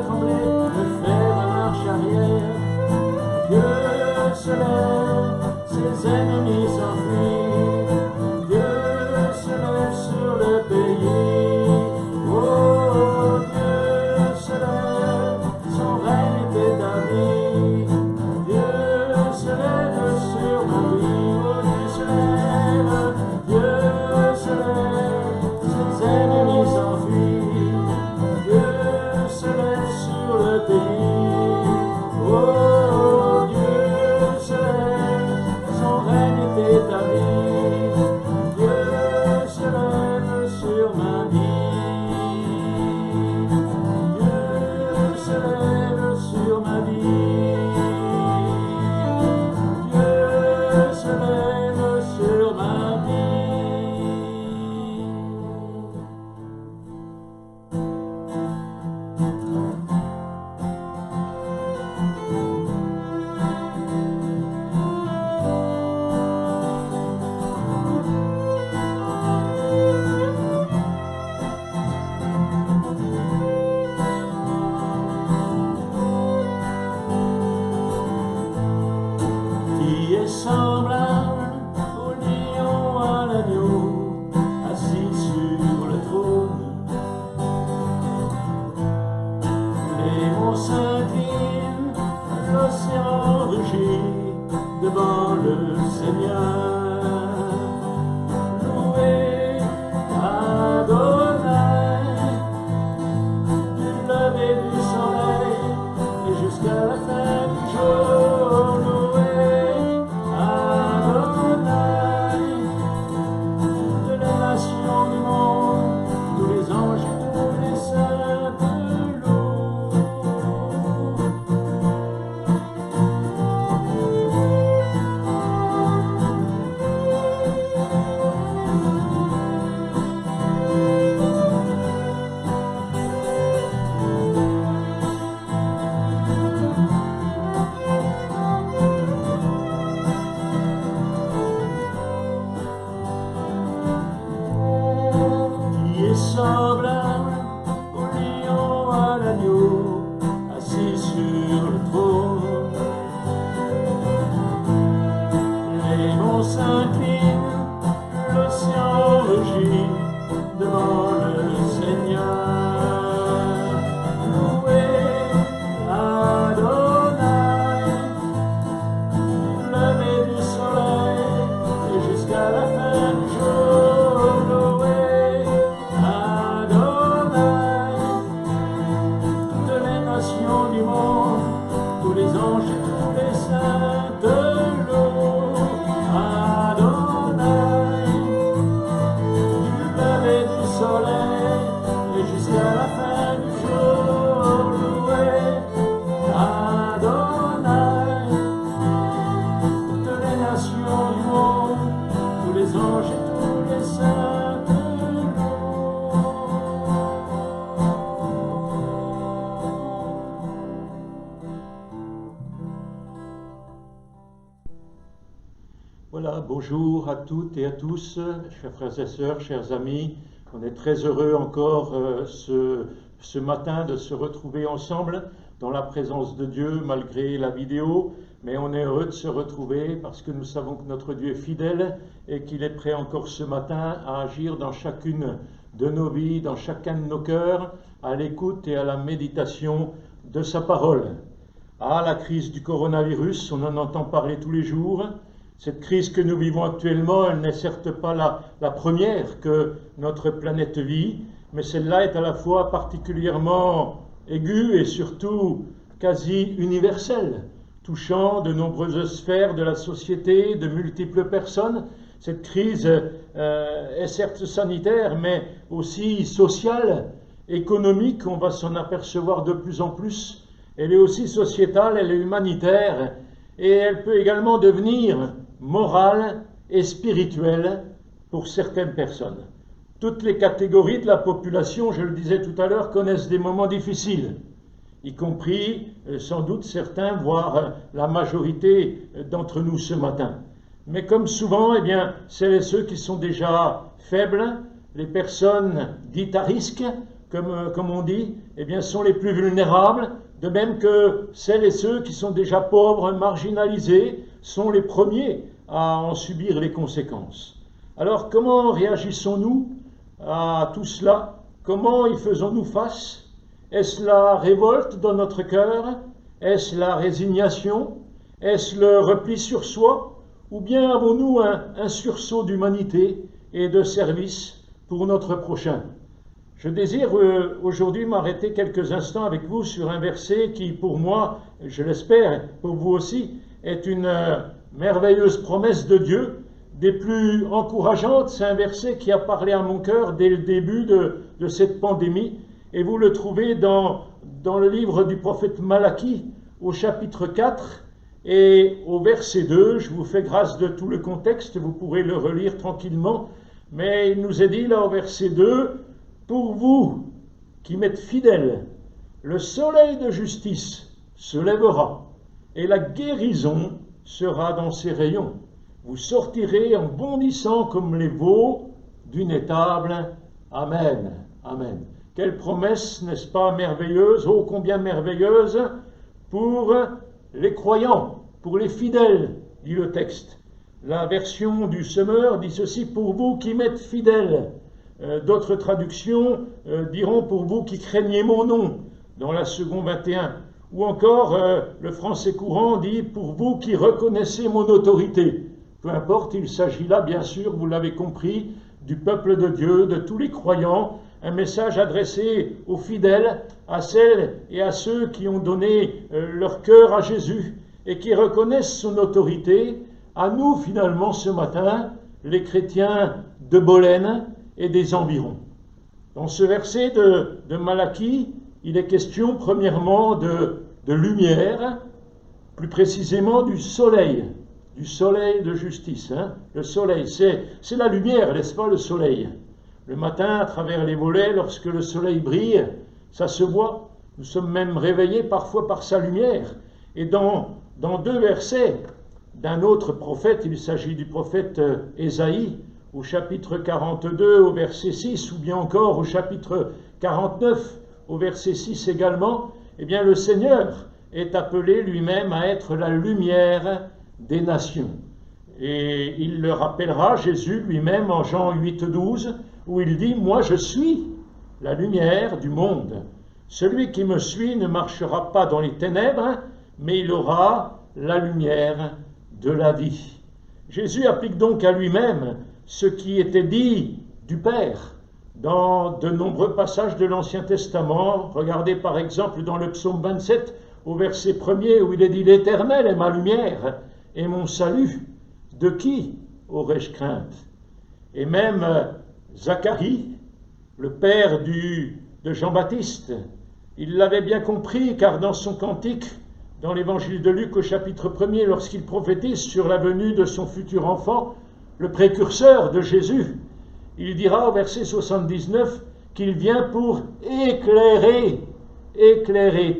trembler, ne faire marche arrière. Dieu se lève, ses ennemis s'enfuient. Dieu se lève sur le pays. Oh, Dieu se lève, son règne est établi. Dieu se lève sur ma vie. Oh, Dieu se lève, Dieu se lève, ses ennemis s'enfuient. Dieu se lève sur le pays. Oh, Dieu se lève, son règne est établi. Dieu se lève sur ma vie. Dieu se lève sur ma vie. Dieu se lève sur ma vie. Qui est semblable au lion à l'agneau, assis sur le trône. Les monts s'inclinent, l'océan rugit devant le Seigneur. Louez Adonai, du lever du soleil et jusqu'à la fin du jour. Louez Adonai, de la nation du monde, tous les anges et tous les saints te louent. Qui est semblable au lion à l'agneau, assis sur le trône. Les monts s'inclinent, l'océan rugit devant le Seigneur. Louez Adonai, du lever du soleil et jusqu'à la fin du jour. Louez Adonai, toutes les nations du monde, tous les anges et tous les saints te louent. Adonai, du lever du soleil et jusqu'à la fin du jour. Louez Adonai, toutes les nations du monde, tous les anges et tous les saints te louent. Voilà, bonjour à toutes et à tous, chers frères et sœurs, chers amis. On est très heureux encore ce matin de se retrouver ensemble dans la présence de Dieu malgré la vidéo. Mais on est heureux de se retrouver parce que nous savons que notre Dieu est fidèle et qu'il est prêt encore ce matin à agir dans chacune de nos vies, dans chacun de nos cœurs, à l'écoute et à la méditation de sa parole. Ah, la crise du coronavirus, on en entend parler tous les jours. Cette crise que nous vivons actuellement, elle n'est certes pas la première que notre planète vit, mais celle-là est à la fois particulièrement aiguë et surtout quasi universelle, touchant de nombreuses sphères de la société, de multiples personnes. Cette crise est certes sanitaire, mais aussi sociale, économique, on va s'en apercevoir de plus en plus. Elle est aussi sociétale, elle est humanitaire, et elle peut également devenir morale et spirituelle pour certaines personnes. Toutes les catégories de la population, je le disais tout à l'heure, connaissent des moments difficiles, y compris sans doute certains, voire la majorité d'entre nous ce matin. Mais comme souvent, eh bien, celles et ceux qui sont déjà faibles, les personnes dites à risque, comme on dit, eh bien, sont les plus vulnérables, de même que celles et ceux qui sont déjà pauvres, marginalisés, sont les premiers à en subir les conséquences. Alors, comment réagissons-nous à tout cela? Comment y faisons-nous face? Est-ce la révolte dans notre cœur? Est-ce la résignation? Est-ce le repli sur soi? Ou bien avons-nous un sursaut d'humanité et de service pour notre prochain? Je désire aujourd'hui m'arrêter quelques instants avec vous sur un verset qui, pour moi, je l'espère, pour vous aussi, est une merveilleuse promesse de Dieu, des plus encourageantes. C'est un verset qui a parlé à mon cœur dès le début de cette pandémie, et vous le trouvez dans le livre du prophète Malachie, au chapitre 4, et au verset 2. Je vous fais grâce de tout le contexte, vous pourrez le relire tranquillement, mais il nous est dit là au verset 2, « Pour vous qui m'êtes fidèles, le soleil de justice se lèvera, et la guérison sera dans ses rayons. Vous sortirez en bondissant comme les veaux d'une étable. Amen. » Amen. Quelle promesse, n'est-ce pas, merveilleuse, ô combien merveilleuse, pour les croyants, pour les fidèles, dit le texte. La version du Semeur dit ceci, « Pour vous qui m'êtes fidèles ». D'autres traductions diront « Pour vous qui craignez mon nom », dans la seconde 21. Ou encore, le français courant dit « Pour vous qui reconnaissez mon autorité ». Peu importe, il s'agit là, bien sûr, vous l'avez compris, du peuple de Dieu, de tous les croyants, un message adressé aux fidèles, à celles et à ceux qui ont donné leur cœur à Jésus et qui reconnaissent son autorité, à nous finalement ce matin, les chrétiens de Bolène et des environs. Dans ce verset de Malachie, il est question premièrement de lumière, plus précisément du soleil de justice. Le soleil, c'est la lumière, n'est-ce pas, le soleil? Le matin, à travers les volets, lorsque le soleil brille, ça se voit. Nous sommes même réveillés parfois par sa lumière. Et dans deux versets d'un autre prophète, il s'agit du prophète Ésaïe, au chapitre 42, au verset 6, ou bien encore au chapitre 49, au verset 6 également, eh bien le Seigneur est appelé lui-même à être la lumière des nations. Et il le rappellera, Jésus lui-même, en Jean 8, 12, où il dit « Moi je suis la lumière du monde. Celui qui me suit ne marchera pas dans les ténèbres, mais il aura la lumière de la vie. » Jésus applique donc à lui-même ce qui était dit du Père dans de nombreux passages de l'Ancien Testament. Regardez par exemple dans le psaume 27, au verset 1er, où il est dit « L'Éternel est ma lumière et mon salut. De qui aurais-je crainte ?» Et même Zacharie, le père de Jean-Baptiste, il l'avait bien compris, car dans son cantique, dans l'évangile de Luc au chapitre 1er, lorsqu'il prophétise sur la venue de son futur enfant, le précurseur de Jésus, il dira au verset 79 qu'il vient pour éclairer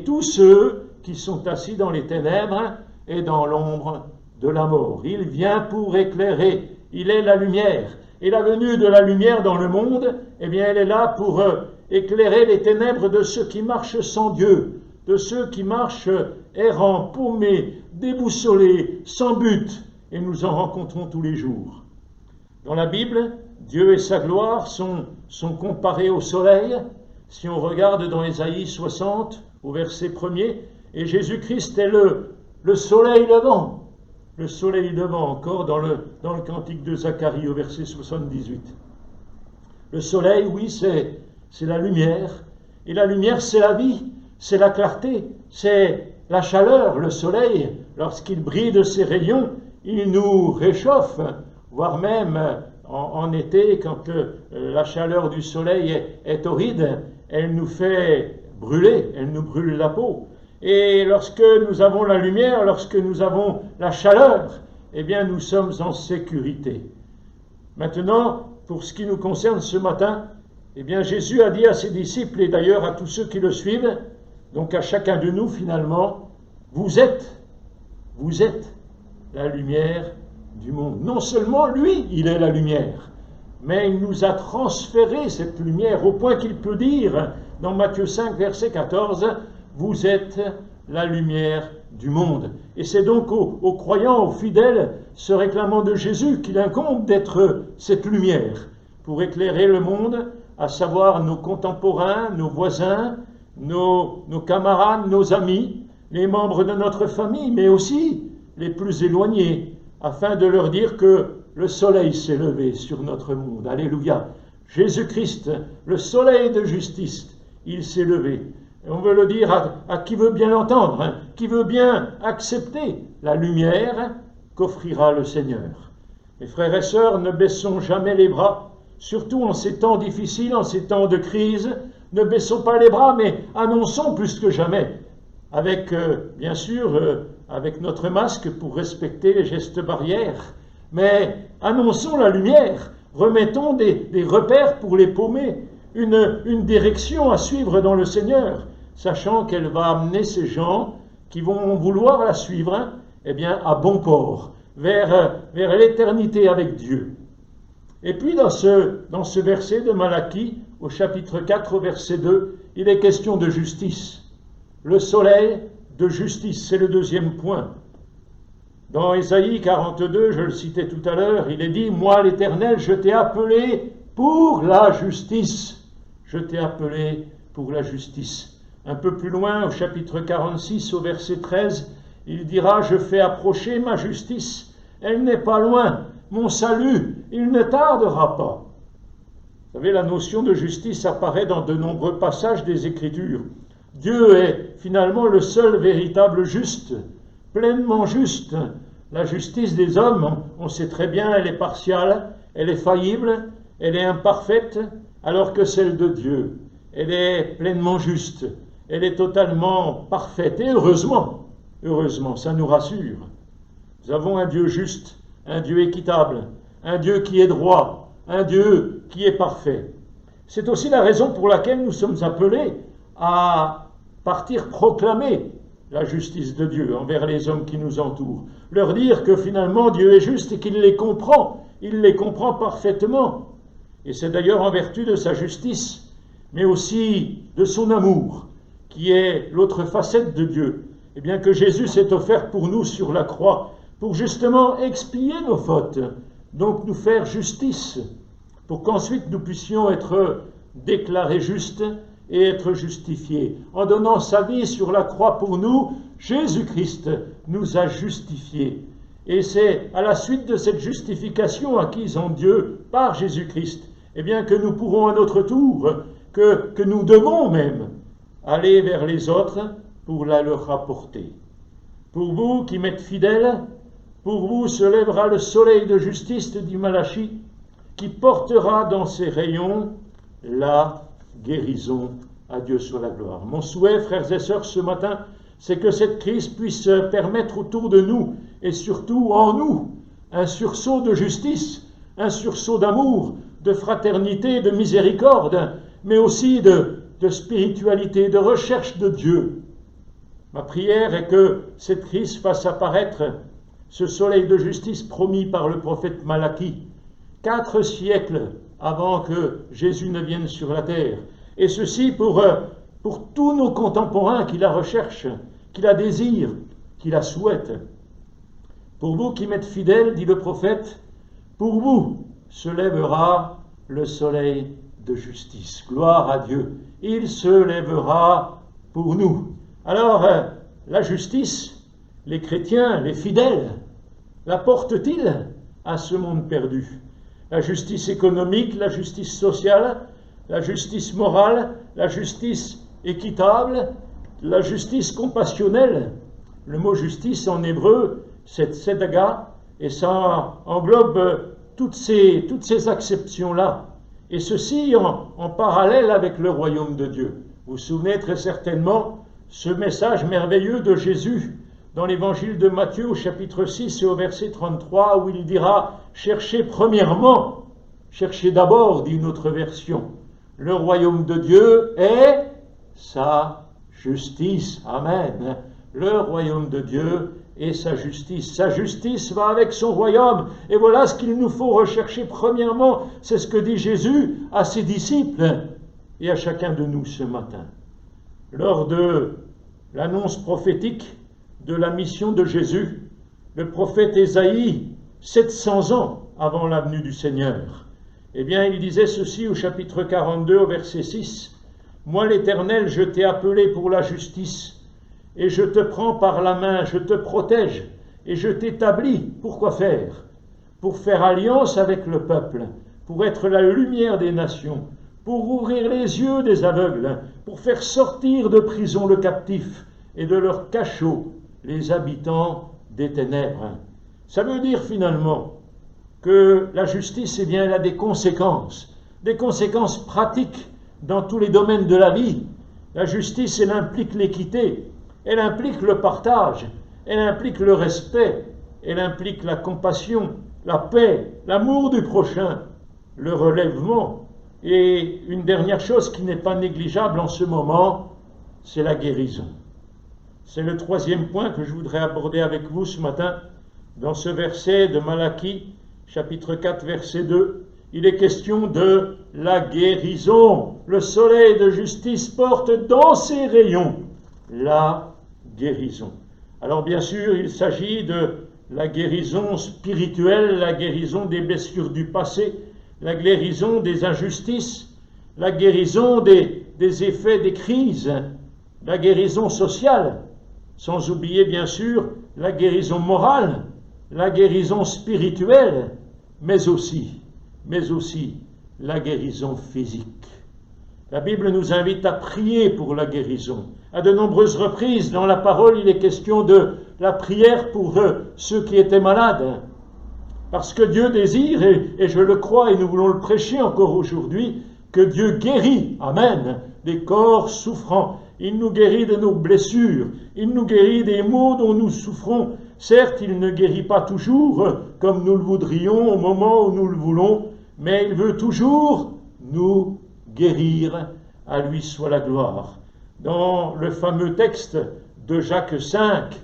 tous ceux qui sont assis dans les ténèbres et dans l'ombre de la mort. Il vient pour éclairer, il est la lumière. Et la venue de la lumière dans le monde, eh bien, elle est là pour éclairer les ténèbres de ceux qui marchent sans Dieu, de ceux qui marchent errants, paumés, déboussolés, sans but, et nous en rencontrons tous les jours. Dans la Bible, Dieu et sa gloire sont comparés au soleil. Si on regarde dans Ésaïe 60, au verset 1er, et Jésus-Christ est le soleil levant. Le soleil levant encore dans le cantique de Zacharie au verset 78. Le soleil, oui, c'est la lumière. Et la lumière, c'est la vie, c'est la clarté, c'est la chaleur. Le soleil, lorsqu'il brille de ses rayons, il nous réchauffe, voire même en été, quand la chaleur du soleil est torride, elle nous fait brûler, elle nous brûle la peau. Et lorsque nous avons la lumière, lorsque nous avons la chaleur, eh bien nous sommes en sécurité. Maintenant, pour ce qui nous concerne ce matin, eh bien Jésus a dit à ses disciples, et d'ailleurs à tous ceux qui le suivent, donc à chacun de nous finalement, vous êtes la lumière du monde. Non seulement lui, il est la lumière, mais il nous a transféré cette lumière au point qu'il peut dire dans Matthieu 5, verset 14, « Vous êtes la lumière du monde. » Et c'est donc aux croyants, aux fidèles, se réclamant de Jésus qu'il incombe d'être cette lumière pour éclairer le monde, à savoir nos contemporains, nos voisins, nos camarades, nos amis, les membres de notre famille, mais aussi les plus éloignés, afin de leur dire que le soleil s'est levé sur notre monde. Alléluia. Jésus-Christ, le soleil de justice, il s'est levé. Et on veut le dire à qui veut bien l'entendre, hein, qui veut bien accepter la lumière qu'offrira le Seigneur. Mes frères et sœurs, ne baissons jamais les bras, surtout en ces temps difficiles, en ces temps de crise. Ne baissons pas les bras, mais annonçons plus que jamais, avec, bien sûr, avec notre masque pour respecter les gestes barrières, mais annonçons la lumière, remettons des repères pour les paumer, une direction à suivre dans le Seigneur, sachant qu'elle va amener ces gens qui vont vouloir la suivre, eh bien, à bon port, vers l'éternité avec Dieu. Et puis dans ce verset de Malachie, au chapitre 4, au verset 2, il est question de justice. Le soleil de justice, c'est le deuxième point. Dans Ésaïe 42, je le citais tout à l'heure, il est dit « Moi, l'Éternel, je t'ai appelé pour la justice. Je t'ai appelé pour la justice. » Un peu plus loin, au chapitre 46, au verset 13, il dira « Je fais approcher ma justice. Elle n'est pas loin. Mon salut, il ne tardera pas. » Vous savez, la notion de justice apparaît dans de nombreux passages des Écritures. Dieu est finalement le seul véritable juste, pleinement juste. La justice des hommes, on sait très bien, elle est partiale, elle est faillible, elle est imparfaite, alors que celle de Dieu, elle est pleinement juste, elle est totalement parfaite. Et heureusement, ça nous rassure. Nous avons un Dieu juste, un Dieu équitable, un Dieu qui est droit, un Dieu qui est parfait. C'est aussi la raison pour laquelle nous sommes appelés à partir proclamer la justice de Dieu envers les hommes qui nous entourent. Leur dire que finalement Dieu est juste et qu'il les comprend. Il les comprend parfaitement. Et c'est d'ailleurs en vertu de sa justice, mais aussi de son amour, qui est l'autre facette de Dieu, eh bien que Jésus s'est offert pour nous sur la croix, pour justement expier nos fautes, donc nous faire justice, pour qu'ensuite nous puissions être déclarés justes et être justifiés. En donnant sa vie sur la croix pour nous, Jésus-Christ nous a justifiés. Et c'est à la suite de cette justification acquise en Dieu par Jésus-Christ, eh bien que nous pourrons à notre tour, que nous devons même aller vers les autres pour la leur rapporter. Pour vous qui m'êtes fidèles, pour vous se lèvera le soleil de justice, dit Malachie, qui portera dans ses rayons la guérison. À Dieu soit la gloire. Mon souhait, frères et sœurs, ce matin, c'est que cette crise puisse permettre autour de nous, et surtout en nous, un sursaut de justice, un sursaut d'amour, de fraternité, de miséricorde, mais aussi de spiritualité, de recherche de Dieu. Ma prière est que cette crise fasse apparaître ce soleil de justice promis par le prophète Malachie, 4 siècles avant que Jésus ne vienne sur la terre. Et ceci pour tous nos contemporains qui la recherchent, qui la désirent, qui la souhaitent. Pour vous qui m'êtes fidèles, dit le prophète, pour vous se lèvera le soleil de justice. Gloire à Dieu. Il se lèvera pour nous. Alors, la justice, les chrétiens, les fidèles, la portent-ils à ce monde perdu? La justice économique, la justice sociale, la justice morale, la justice équitable, la justice compassionnelle. Le mot justice en hébreu, c'est tzedaka, et ça englobe toutes ces acceptions-là. Et ceci en parallèle avec le royaume de Dieu. Vous vous souvenez très certainement ce message merveilleux de Jésus dans l'évangile de Matthieu au chapitre 6 et au verset 33 où il dira « Cherchez premièrement, cherchez d'abord, dit une autre version, le royaume de Dieu et sa justice. » Amen. Le royaume de Dieu et sa justice. Sa justice va avec son royaume. Et voilà ce qu'il nous faut rechercher premièrement. C'est ce que dit Jésus à ses disciples. et à chacun de nous ce matin. Lors de l'annonce prophétique de la mission de Jésus, le prophète Ésaïe, 700 ans avant la venue du Seigneur, eh bien, il disait ceci au chapitre 42, au verset 6, « Moi, l'Éternel, je t'ai appelé pour la justice, et je te prends par la main, je te protège, et je t'établis. » Pourquoi faire? Pour faire alliance avec le peuple, pour être la lumière des nations, pour ouvrir les yeux des aveugles, pour faire sortir de prison le captif et de leur cachot les habitants des ténèbres. Ça veut dire finalement que la justice, eh bien, elle a des conséquences pratiques dans tous les domaines de la vie. La justice, elle implique l'équité, elle implique le partage, elle implique le respect, elle implique la compassion, la paix, l'amour du prochain, le relèvement. Et une dernière chose qui n'est pas négligeable en ce moment, c'est la guérison. C'est le troisième point que je voudrais aborder avec vous ce matin. Dans ce verset de Malachie, chapitre 4, verset 2, il est question de la guérison. Le soleil de justice porte dans ses rayons la guérison. Alors bien sûr, il s'agit de la guérison spirituelle, la guérison des blessures du passé, la guérison des injustices, la guérison des effets des crises, la guérison sociale, sans oublier bien sûr la guérison morale, la guérison spirituelle, mais aussi la guérison physique. La Bible nous invite à prier pour la guérison. À de nombreuses reprises dans la parole, il est question de la prière pour ceux qui étaient malades. Parce que Dieu désire, et je le crois, et nous voulons le prêcher encore aujourd'hui, que Dieu guérit, amen, des corps souffrants. Il nous guérit de nos blessures, il nous guérit des maux dont nous souffrons. Certes, il ne guérit pas toujours comme nous le voudrions au moment où nous le voulons, mais il veut toujours nous guérir. À lui soit la gloire. Dans le fameux texte de Jacques 5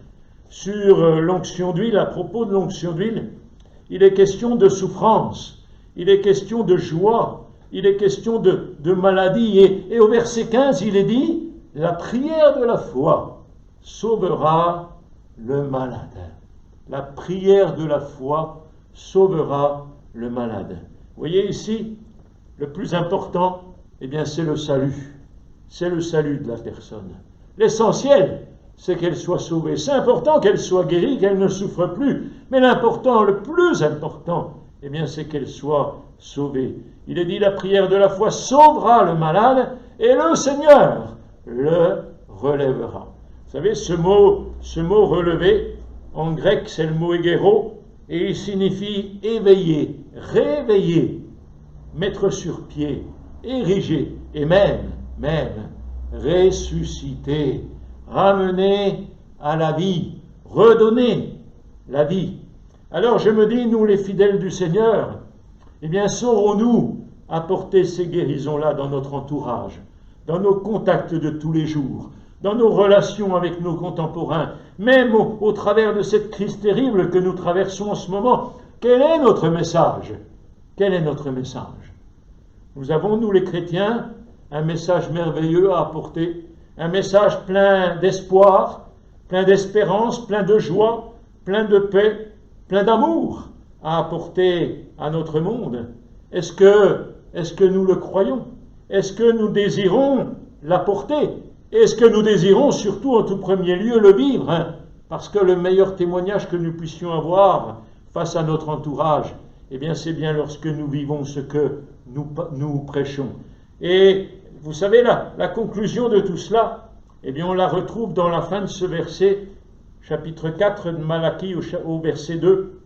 sur l'onction d'huile, à propos de l'onction d'huile, il est question de souffrance, il est question de joie, il est question de maladie. Et au verset 15, il est dit, la prière de la foi sauvera le malade. La prière de la foi sauvera le malade. Vous voyez ici, le plus important, eh bien, c'est le salut. C'est le salut de la personne. L'essentiel, c'est qu'elle soit sauvée. C'est important qu'elle soit guérie, qu'elle ne souffre plus. Mais l'important, le plus important, eh bien, c'est qu'elle soit sauvée. Il est dit, la prière de la foi sauvera le malade et le Seigneur le relèvera. Vous savez, ce mot relever, en grec, c'est le mot égéro, et il signifie éveiller, réveiller, mettre sur pied, ériger, et même, ressusciter, ramener à la vie, redonner la vie. Alors je me dis, nous les fidèles du Seigneur, eh bien saurons-nous apporter ces guérisons-là dans notre entourage, dans nos contacts de tous les jours, dans nos relations avec nos contemporains, même au travers de cette crise terrible que nous traversons en ce moment. Quel est notre message? Quel est notre message? Nous avons, nous les chrétiens, un message merveilleux à apporter, un message plein d'espoir, plein d'espérance, plein de joie, plein de paix, plein d'amour à apporter à notre monde. Est-ce que nous le croyons? Est-ce que nous désirons l'apporter? Est-ce que nous désirons surtout en tout premier lieu le vivre? Parce que le meilleur témoignage que nous puissions avoir face à notre entourage, eh bien c'est bien lorsque nous vivons ce que nous prêchons. Et vous savez, la conclusion de tout cela, eh bien on la retrouve dans la fin de ce verset, chapitre 4 de Malachie au verset 2.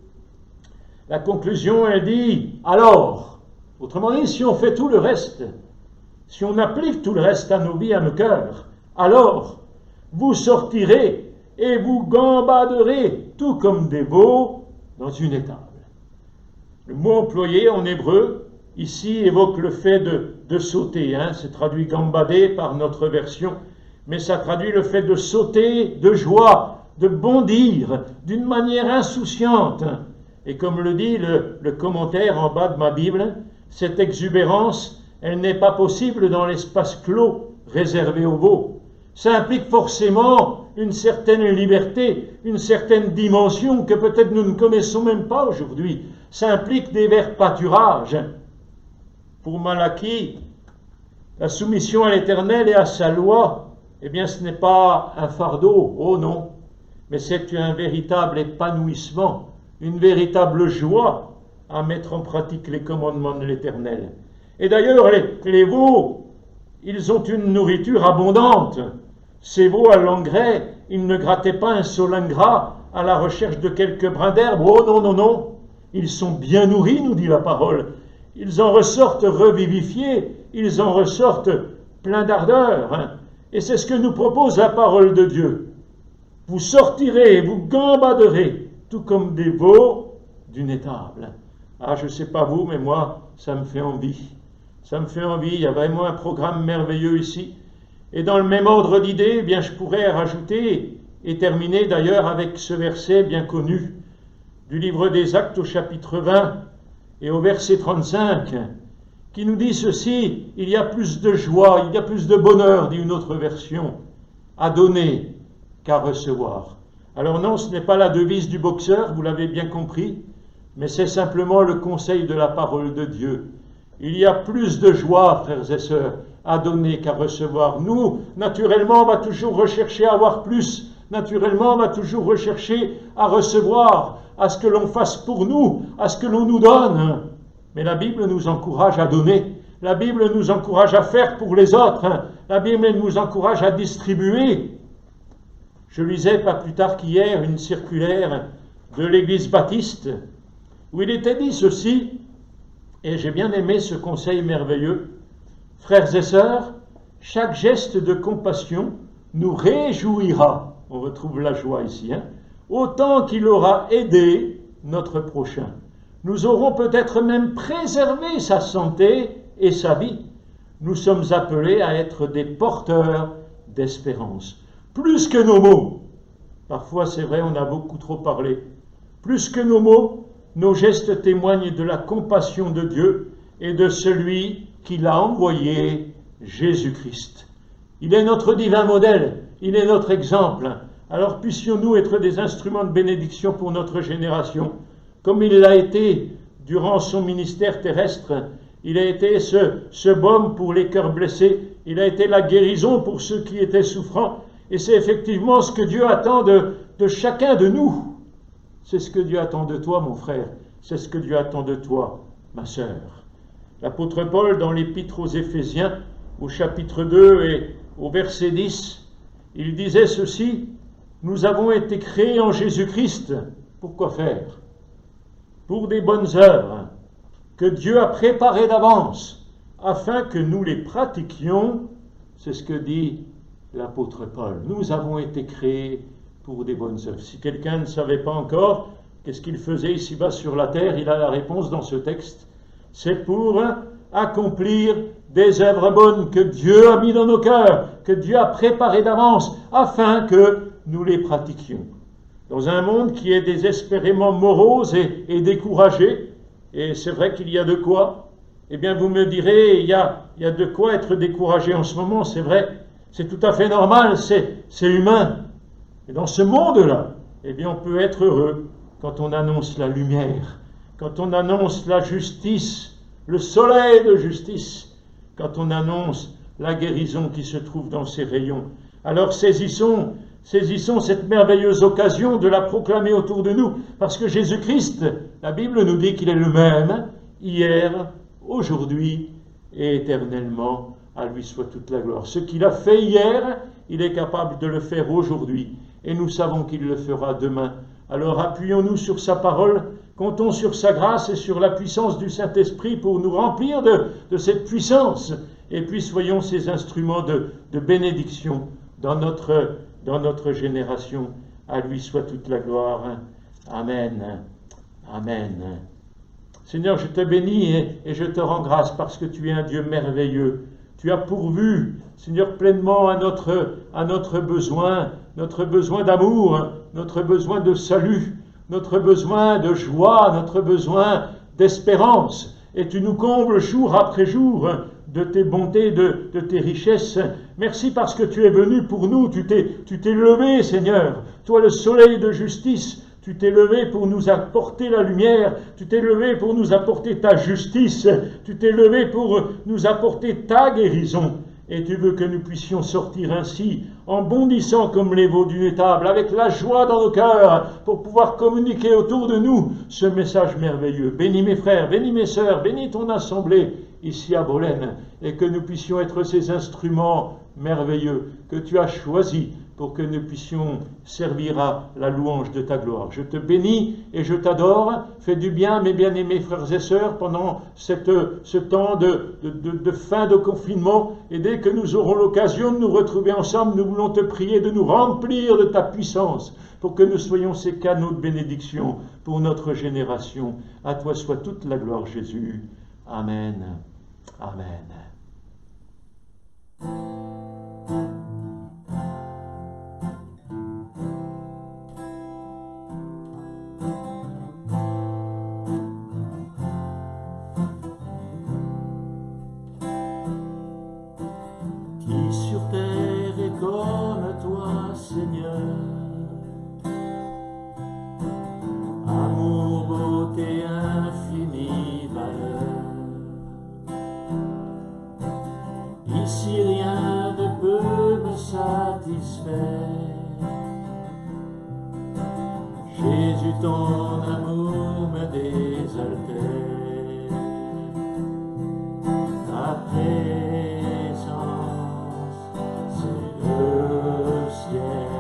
La conclusion, elle dit, alors, autrement dit, si on fait tout le reste, si on applique tout le reste à nos vies, à nos cœurs, alors vous sortirez et vous gambaderez tout comme des veaux dans une étable. Le mot employé en hébreu, ici, évoque le fait de sauter. C'est traduit gambader par notre version, mais ça traduit le fait de sauter de joie, de bondir d'une manière insouciante. Et comme le dit le commentaire en bas de ma Bible, cette exubérance, Elle n'est pas possible dans l'espace clos réservé aux veaux. Ça implique forcément une certaine liberté, une certaine dimension que peut-être nous ne connaissons même pas aujourd'hui. Ça implique des verts pâturages. Pour Malachie, la soumission à l'Éternel et à sa loi, eh bien ce n'est pas un fardeau, oh non, mais c'est un véritable épanouissement, une véritable joie à mettre en pratique les commandements de l'Éternel. Et d'ailleurs, les veaux, ils ont une nourriture abondante. Ces veaux à l'engrais, ils ne grattaient pas un sol ingrat à la recherche de quelques brins d'herbe. Oh non, non, non, ils sont bien nourris, nous dit la parole. Ils en ressortent revivifiés, ils en ressortent pleins d'ardeur. Et c'est ce que nous propose la parole de Dieu. Vous sortirez, vous gambaderez, tout comme des veaux d'une étable. Ah, je ne sais pas vous, mais moi, ça me fait envie. Ça me fait envie, il y a vraiment un programme merveilleux ici. Et dans le même ordre d'idées, eh bien, je pourrais rajouter, et terminer d'ailleurs avec ce verset bien connu du livre des Actes au chapitre 20 et au verset 35, qui nous dit ceci: il y a plus de joie, il y a plus de bonheur, dit une autre version, à donner qu'à recevoir. Alors non, ce n'est pas la devise du boxeur, vous l'avez bien compris, mais c'est simplement le conseil de la parole de Dieu. Il y a plus de joie, frères et sœurs, à donner qu'à recevoir. Nous, naturellement, on va toujours rechercher à avoir plus. Naturellement, on va toujours rechercher à recevoir, à ce que l'on fasse pour nous, à ce que l'on nous donne. Mais la Bible nous encourage à donner. La Bible nous encourage à faire pour les autres. La Bible nous encourage à distribuer. Je lisais pas plus tard qu'hier une circulaire de l'Église baptiste où il était dit ceci, et j'ai bien aimé ce conseil merveilleux. Frères et sœurs, chaque geste de compassion nous réjouira, on retrouve la joie ici, autant qu'il aura aidé notre prochain. Nous aurons peut-être même préservé sa santé et sa vie. Nous sommes appelés à être des porteurs d'espérance. Plus que nos mots, parfois c'est vrai, on a beaucoup trop parlé, plus que nos mots, nos gestes témoignent de la compassion de Dieu et de celui qui l'a envoyé, Jésus-Christ. Il est notre divin modèle, il est notre exemple. Alors puissions-nous être des instruments de bénédiction pour notre génération, comme il l'a été durant son ministère terrestre. Il a été ce baume pour les cœurs blessés, il a été la guérison pour ceux qui étaient souffrants, et c'est effectivement ce que Dieu attend de chacun de nous. C'est ce que Dieu attend de toi, mon frère, c'est ce que Dieu attend de toi, ma sœur. L'apôtre Paul, dans l'épître aux Éphésiens, au chapitre 2 et au verset 10, il disait ceci: nous avons été créés en Jésus-Christ. Pour quoi faire? Pour des bonnes œuvres que Dieu a préparées d'avance, afin que nous les pratiquions. C'est ce que dit l'apôtre Paul. Nous avons été créés pour des bonnes œuvres. Si quelqu'un ne savait pas encore qu'est-ce qu'il faisait ici-bas sur la terre, il a la réponse dans ce texte. C'est pour accomplir des œuvres bonnes que Dieu a mis dans nos cœurs, que Dieu a préparées d'avance, afin que nous les pratiquions. Dans un monde qui est désespérément morose et découragé, et c'est vrai qu'il y a de quoi, eh bien vous me direz, il y a de quoi être découragé en ce moment, c'est vrai, c'est tout à fait normal, c'est humain. Et dans ce monde-là, eh bien on peut être heureux quand on annonce la lumière, quand on annonce la justice, le soleil de justice, quand on annonce la guérison qui se trouve dans ses rayons. Alors saisissons cette merveilleuse occasion de la proclamer autour de nous, parce que Jésus-Christ, la Bible nous dit qu'il est le même, hier, aujourd'hui et éternellement. À lui soit toute la gloire. Ce qu'il a fait hier, il est capable de le faire aujourd'hui, et nous savons qu'il le fera demain. Alors appuyons-nous sur sa parole, comptons sur sa grâce et sur la puissance du Saint-Esprit pour nous remplir de cette puissance, et puis soyons ces instruments de bénédiction dans notre génération. À lui soit toute la gloire. Amen. Amen. Seigneur, je te bénis et je te rends grâce parce que tu es un Dieu merveilleux. Tu as pourvu, Seigneur, pleinement à notre besoin d'amour, notre besoin de salut, notre besoin de joie, notre besoin d'espérance. Et tu nous combles jour après jour de tes bontés, de tes richesses. Merci parce que tu es venu pour nous, tu t'es levé, Seigneur, toi le soleil de justice. Tu t'es levé pour nous apporter la lumière, tu t'es levé pour nous apporter ta justice, tu t'es levé pour nous apporter ta guérison. Et tu veux que nous puissions sortir ainsi, en bondissant comme les veaux d'une étable, avec la joie dans nos cœurs, pour pouvoir communiquer autour de nous ce message merveilleux. Bénis mes frères, bénis mes sœurs, bénis ton assemblée ici à Bolène, et que nous puissions être ces instruments merveilleux que tu as choisis pour que nous puissions servir à la louange de ta gloire. Je te bénis et je t'adore. Fais du bien, mes bien-aimés frères et sœurs, pendant ce temps de fin de confinement. Et dès que nous aurons l'occasion de nous retrouver ensemble, nous voulons te prier de nous remplir de ta puissance pour que nous soyons ces canaux de bénédiction pour notre génération. À toi soit toute la gloire, Jésus. Amen. Amen. Seigneur, amour, beauté, infinie valeur. Ici rien ne peut me satisfaire. Jésus, ton amour me désaltère. Ta présence, c'est le ciel.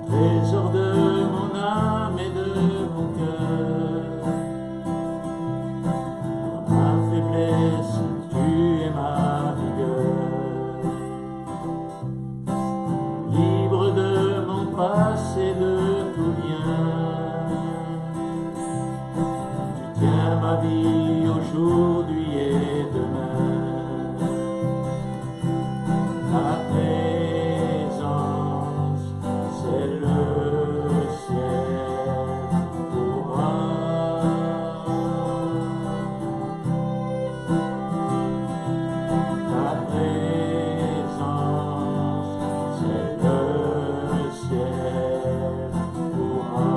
Trésor de mon âme et de mon cœur, dans ma faiblesse, tu es ma vigueur. Libre de mon passé, de tout lien, tu tiens ma vie aujourd'hui et demain. Ta présence, c'est le ciel pour moi. Ta présence, c'est le ciel pour moi.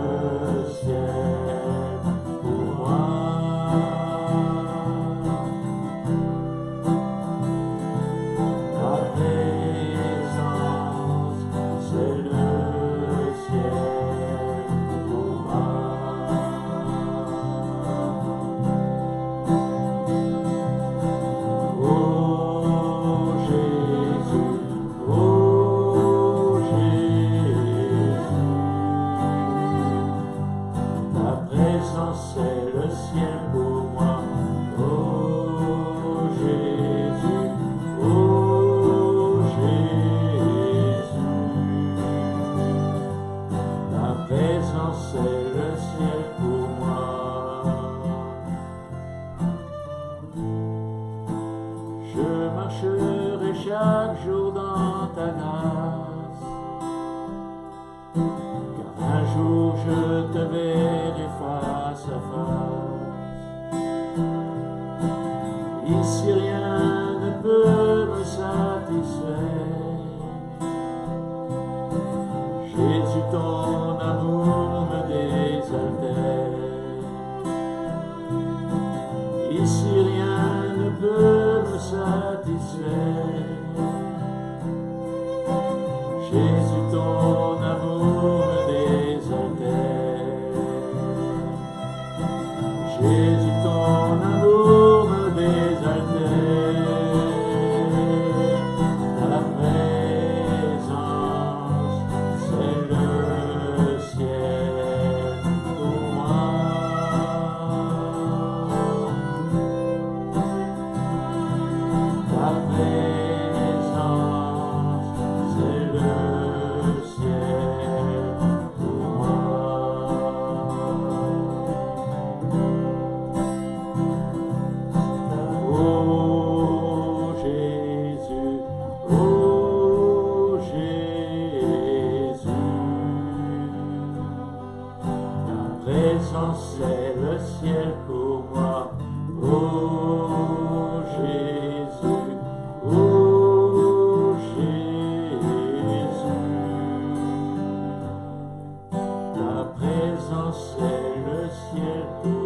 Ta présence, c'est le ciel pour moi. Ta présence, c'est le ciel pour moi. Oh Jésus, ta présence c'est le ciel pour moi. Oh Jésus, ta présence c'est le ciel pour moi. Je marcherai chaque jour dans ta grâce, car un jour je te verrai face à face. Ici rien ne peut me satisfaire. Jésus, ton amour me désaltère. Ici rien ne peut me satisfaire. Jésus, ton amour me désaltère. Jésus, ton amour me désaltère. Ta présence, c'est le ciel. présence c'est le ciel pour moi. Oh Jésus, oh Jésus. Ta présence c'est le ciel pour moi.